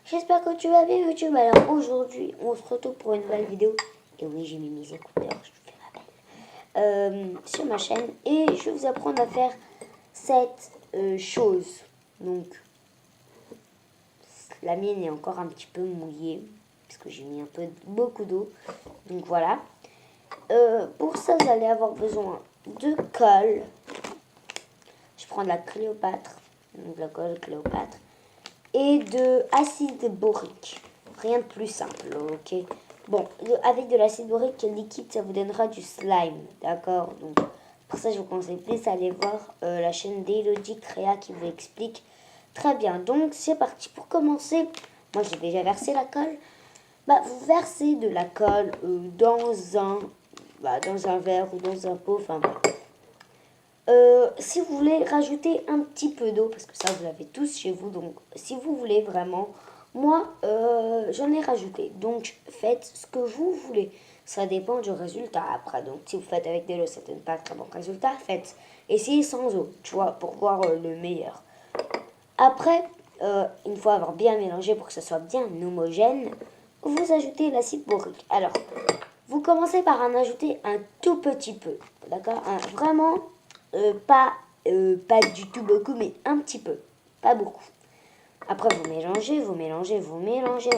J'espère que tu vas bien YouTube. Alors aujourd'hui, on se retrouve pour une nouvelle vidéo. Et oui, j'ai mis mes écouteurs, je fais ma belle. Sur ma chaîne. Et je vais vous apprendre à faire cette chose. Donc, la mienne est encore un petit peu mouillée. Parce que j'ai mis un peu, beaucoup d'eau. Donc voilà. Pour ça, vous allez avoir besoin de colle. Je prends de la Cléopâtre. Donc de la colle Cléopâtre. Et de acide borique. Rien de plus simple, ok? Bon, avec de l'acide borique liquide, ça vous donnera du slime, d'accord? Donc, pour ça, je vous conseille plus aller voir la chaîne d'Elodie Créa qui vous explique très bien. Donc, c'est parti. Pour commencer, moi, j'ai déjà versé la colle. Bah, vous versez de la colle dans un verre ou dans un pot, enfin, voilà. Si vous voulez rajouter un petit peu d'eau, parce que ça vous l'avez tous chez vous, donc si vous voulez vraiment, moi j'en ai rajouté, donc faites ce que vous voulez, ça dépend du résultat après, donc si vous faites avec de l'eau ça donne pas un très bon résultat, faites, essayez sans eau, tu vois, pour voir le meilleur. Après, une fois avoir bien mélangé pour que ça soit bien homogène, vous ajoutez l'acide borique. Alors, vous commencez par en ajouter un tout petit peu, d'accord? Vraiment, pas du tout beaucoup, mais un petit peu, pas beaucoup. Après, vous mélangez,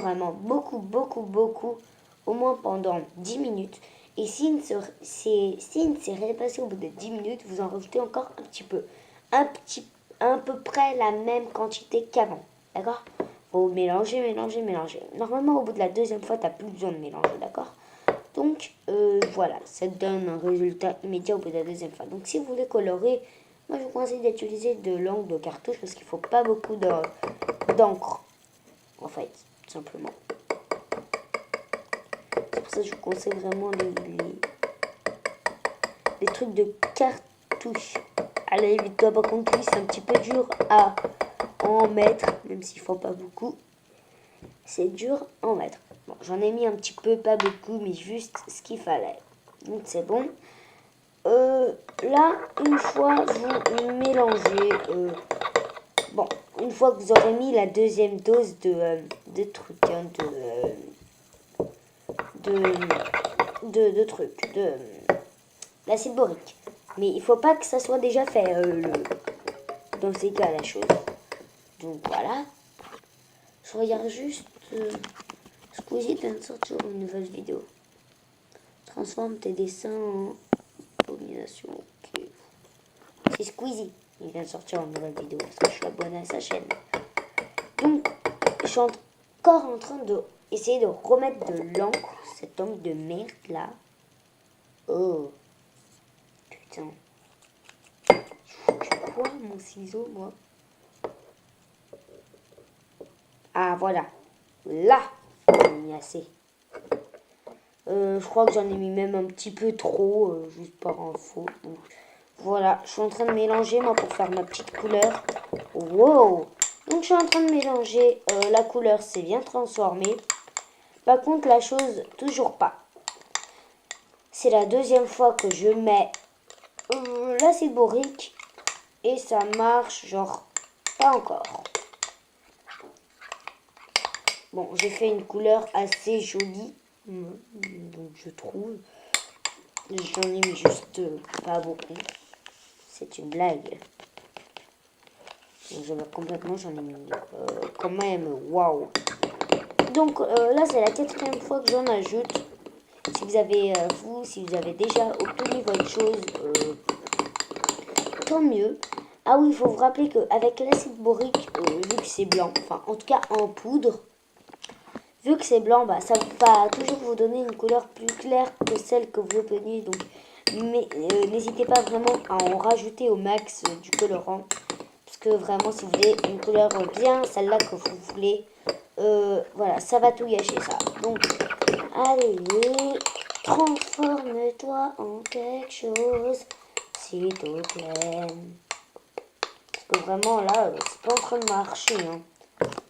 vraiment beaucoup, beaucoup, beaucoup, au moins pendant 10 minutes. Et s'il ne s'est rien passé au bout de 10 minutes, vous en rajoutez encore un petit peu. À peu près la même quantité qu'avant, d'accord? Vous mélangez, mélangez, mélangez. Normalement, au bout de la deuxième fois, tu n'as plus besoin de mélanger, d'accord? Donc, voilà, ça donne un résultat immédiat au bout de la deuxième fois. Donc, si vous voulez colorer, moi, je vous conseille d'utiliser de l'encre de cartouche parce qu'il ne faut pas beaucoup d'encre, en fait, tout simplement. C'est pour ça que je vous conseille vraiment les trucs de cartouche. Allez, évite-toi pas qu'on puisse, c'est un petit peu dur à en mettre, même s'il ne faut pas beaucoup. C'est dur à en mettre. Bon, j'en ai mis un petit peu, pas beaucoup, mais juste ce qu'il fallait. Donc, c'est bon. Là, une fois vous mélangez, une fois que vous aurez mis la deuxième dose de trucs, hein, de l'acide borique. Mais il faut pas que ça soit déjà fait, dans ces cas, la chose. Donc voilà. Je regarde juste, Squeezie vient de sortir une nouvelle vidéo. Transforme tes dessins en abomination. Ok. C'est Squeezie. Il vient de sortir une nouvelle vidéo parce que je suis abonné à sa chaîne. Donc, je suis encore en train de essayer de remettre de l'encre, cette encre de merde là. Oh, putain. Je quoi mon ciseau, moi? Ah, voilà. Là, j'en ai mis assez. Je crois que j'en ai mis même un petit peu trop, juste par info. Donc, voilà, je suis en train de mélanger, moi, pour faire ma petite couleur. Wow! Donc, je suis en train de mélanger. La couleur s'est bien transformée. Par contre, la chose, toujours pas. C'est la deuxième fois que je mets l'acide borique. Et ça marche, genre, pas encore. Bon, j'ai fait une couleur assez jolie. Donc, je trouve. J'en ai mis juste pas beaucoup. C'est une blague. Je vais complètement, j'en ai mis quand même, waouh. Donc là, c'est la quatrième fois que j'en ajoute. Si vous avez, si vous avez déjà obtenu votre chose, tant mieux. Ah oui, il faut vous rappeler qu'avec l'acide borique, vu que c'est blanc, enfin en tout cas en poudre, vu que c'est blanc, bah, ça va toujours vous donner une couleur plus claire que celle que vous obtenez. Donc, mais n'hésitez pas vraiment à en rajouter au max du colorant. Parce que vraiment, si vous voulez une couleur bien, celle-là que vous voulez, voilà, ça va tout gâcher ça. Donc, allez, transforme-toi en quelque chose, s'il te plaît. Parce que vraiment, là, c'est pas en train de marcher. Hein.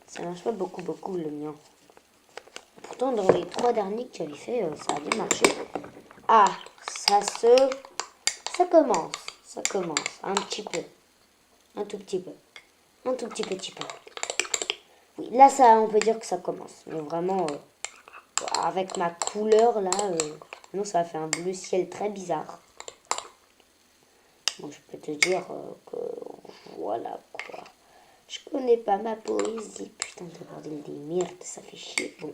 Ça marche pas beaucoup, le mien. Pourtant, dans les 3 derniers que j'avais fait, ça a bien marché. Ah, ça commence. Ça commence, un petit peu. Un tout petit peu. Un tout petit peu. Oui, oui, là, ça, on peut dire que ça commence. Mais vraiment, avec ma couleur, là, non, ça a fait un bleu ciel très bizarre. Bon, je peux te dire que voilà quoi. Je connais pas ma poésie. Putain de bordel des merdes, ça fait chier. Bon,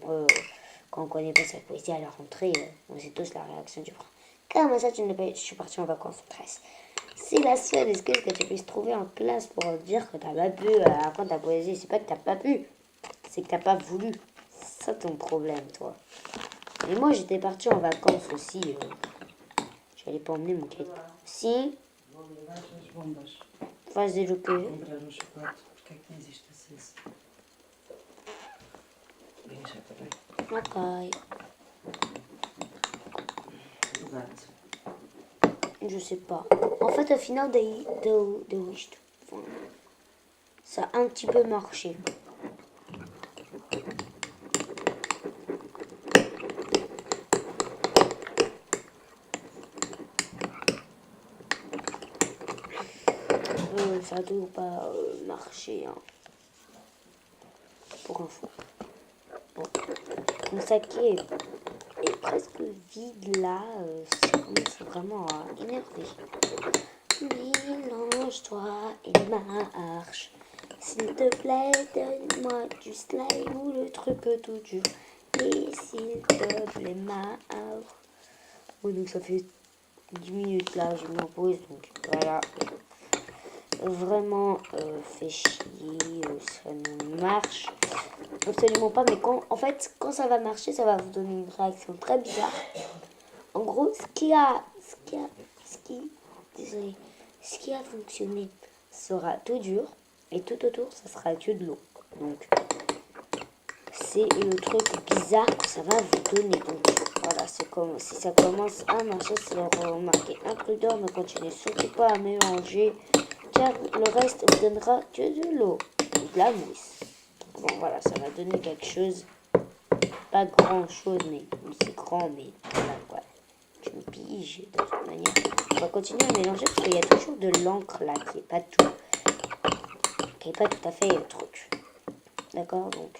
quand on connaît pas sa poésie à la rentrée, on sait tous la réaction du prince. Comment ça, tu ne pas... Je suis partie en vacances en 13. C'est la seule excuse que tu puisses trouver en classe pour dire que t'as pas pu apprendre ta poésie. C'est pas que t'as pas pu, c'est que t'as pas voulu. C'est ça ton problème, toi. Et moi, j'étais partie en vacances aussi. J'allais pas emmener mon cahier. Si. Fazer o quê? Comprar um chocolate. Porquê é que tens isto aceso? Bem, já está bem. Ok. Do gato. Je sais pas. En fait, au final, ça a un petit peu marché. Ça doit pas marcher, hein. Pour info. Bon. Mon saké est presque vide là. Ça commence vraiment à énerver. Mélange-toi et marche. S'il te plaît, donne-moi du slime ou le truc tout dur. Et s'il te plaît, marche. Oui, donc ça fait 10 minutes là, je m'en pose. Donc voilà. Vraiment fait chier, ça ne marche absolument pas. Mais quand, en fait, quand ça va marcher, ça va vous donner une réaction très bizarre. En gros, ce qui a fonctionné sera tout dur et tout autour, ça sera que de l'eau. Donc, c'est le truc bizarre que ça va vous donner. Donc, voilà, c'est comme si ça commence à marcher, c'est remarqué imprudent, ne continuez surtout pas à mélanger, car le reste vous donnera que de l'eau ou de la mousse. Bon, voilà, ça va donner quelque chose, pas grand chose, mais c'est grand, mais voilà quoi. Je me pige de toute manière. On va continuer à mélanger parce qu'il y a toujours de l'encre là qui est pas tout à fait le truc. D'accord, donc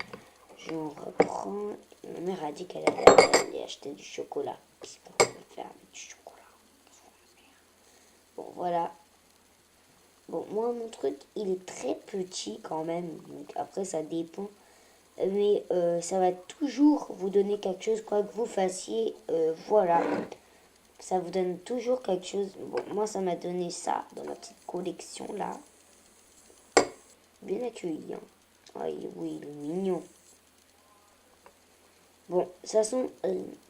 j'en reprends. Ma mère a dit qu'elle allait acheter du chocolat. Qu'est-ce qu'on va faire avec du chocolat? Bon, voilà. Bon, moi, mon truc, il est très petit quand même. Donc, après, ça dépend. Mais ça va toujours vous donner quelque chose, quoi que vous fassiez. Voilà. Ça vous donne toujours quelque chose. Bon, moi, ça m'a donné ça dans ma petite collection, là. Bien accueilli, hein. Ah, oui, il est mignon. Bon, de toute façon,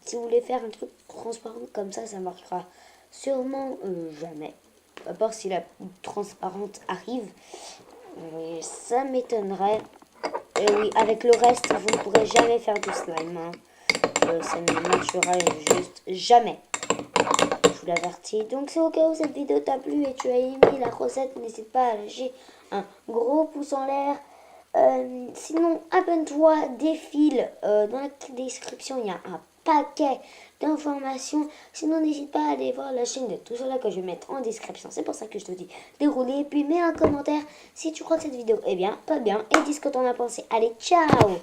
si vous voulez faire un truc transparent comme ça marchera sûrement jamais. À part si la transparente arrive. Ça m'étonnerait. Et oui, avec le reste, vous ne pourrez jamais faire du slime. Hein. Ça ne marchera juste jamais. Je vous l'avertis. Donc, c'est au cas où cette vidéo t'a plu et tu as aimé la recette, n'hésite pas à lâcher un gros pouce en l'air. Sinon, abonne-toi, défile. Dans la description, il y a un paquet d'informations. Sinon, n'hésite pas à aller voir la chaîne de tout cela que je vais mettre en description. C'est pour ça que je te dis dérouler. Et puis, mets un commentaire si tu crois que cette vidéo est bien, pas bien. Et dis ce que t'en as pensé. Allez, ciao!